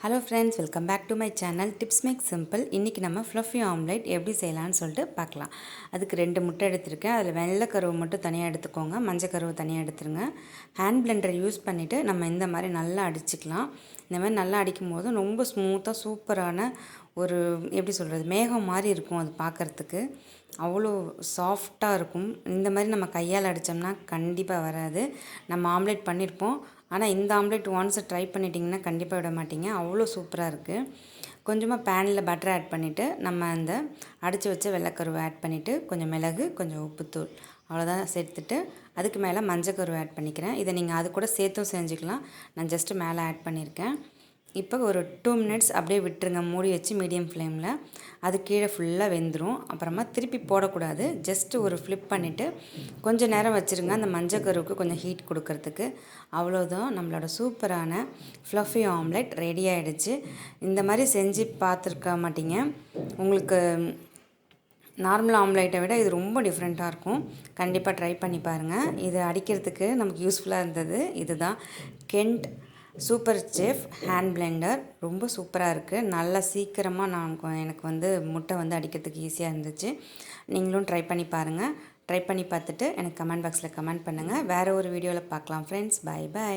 Hello friends, welcome back to my channel tips make simple. இன்றைக்கி நம்ம fluffy omelette எப்படி செய்யலான்னு சொல்லிட்டு பார்க்கலாம். அதுக்கு 2 முட்டை எடுத்திருக்கேன். அதில் வெள்ளை கருவு மட்டும் தனியாக எடுத்துக்கோங்க, மஞ்சள் கருவு தனியாக எடுத்துருங்க. ஹேண்ட் பிளெண்டரை யூஸ் பண்ணிவிட்டு நம்ம இந்த மாதிரி நல்லா அடிச்சுக்கலாம். இந்த மாதிரி நல்லா அடிக்கும் போது ரொம்ப ஸ்மூத்தாக சூப்பரான ஒரு எப்படி சொல்கிறது, மேகம் மாதிரி இருக்கும். அது பார்க்குறதுக்கு அவ்வளோ சாஃப்டாக இருக்கும். இந்த மாதிரி நம்ம கையால் அடித்தோம்னா கண்டிப்பாக வராது. நம்ம ஆம்லேட் பண்ணியிருப்போம், ஆனால் இந்த ஆம்லேட் ஒன்ஸ் ட்ரை பண்ணிட்டிங்கன்னா கண்டிப்பாக விட மாட்டிங்க. அவ்வளோ சூப்பராக இருக்குது. கொஞ்சமாக பேனில் பட்டர் ஆட் பண்ணிவிட்டு நம்ம அந்த அடித்து வச்ச வெள்ளைக்கருவை ஆட் பண்ணிவிட்டு கொஞ்சம் மிளகு, கொஞ்சம் உப்புத்தூள் அவ்வளோதான் சேர்த்துட்டு அதுக்கு மேலே மஞ்சக்கருவை ஆட் பண்ணிக்கிறேன். இதை நீங்கள் அது கூட சேர்த்தும் செஞ்சுக்கலாம். நான் ஜஸ்ட்டு மேலே ஆட் பண்ணியிருக்கேன். இப்போ ஒரு 2 மினிட்ஸ் அப்படியே விட்டுருங்க, மூடி வச்சு மீடியம் ஃப்ளேமில். அது கீழே ஃபுல்லாக வெந்துடும். அப்புறமா திருப்பி போடக்கூடாது, ஜஸ்ட்டு ஒரு ஃப்ளிப் பண்ணிவிட்டு கொஞ்சம் நேரம் வச்சுருங்க, அந்த மஞ்சக்கருவுக்கு கொஞ்சம் ஹீட் கொடுக்கறதுக்கு. அவ்வளோதான், நம்மளோட சூப்பரான ஃப்ளஃபி ஆம்லெட் ரெடி ஆகிடுச்சு. இந்த மாதிரி செஞ்சு பார்த்துருக்க மாட்டீங்க. உங்களுக்கு நார்மல் ஆம்லேட்டை விட இது ரொம்ப டிஃப்ரெண்ட்டாக இருக்கும். கண்டிப்பாக ட்ரை பண்ணி பாருங்கள். இது அடிக்கிறதுக்கு நமக்கு யூஸ்ஃபுல்லாக இருந்தது இதுதான். கெண்ட் சூப்பர் செஃப் ஹேண்ட் பிளெண்டர் ரொம்ப சூப்பராக இருக்குது. நல்லா சீக்கிரமாக எனக்கு முட்டை அடிக்கிறதுக்கு ஈஸியாக இருந்துச்சு. நீங்களும் ட்ரை பண்ணி பாருங்கள். ட்ரை பண்ணி பார்த்துட்டு எனக்கு கமெண்ட் பாக்ஸில் கமெண்ட் பண்ணுங்கள். வேறு ஒரு வீடியோவில் பார்க்கலாம் ஃப்ரெண்ட்ஸ். பை.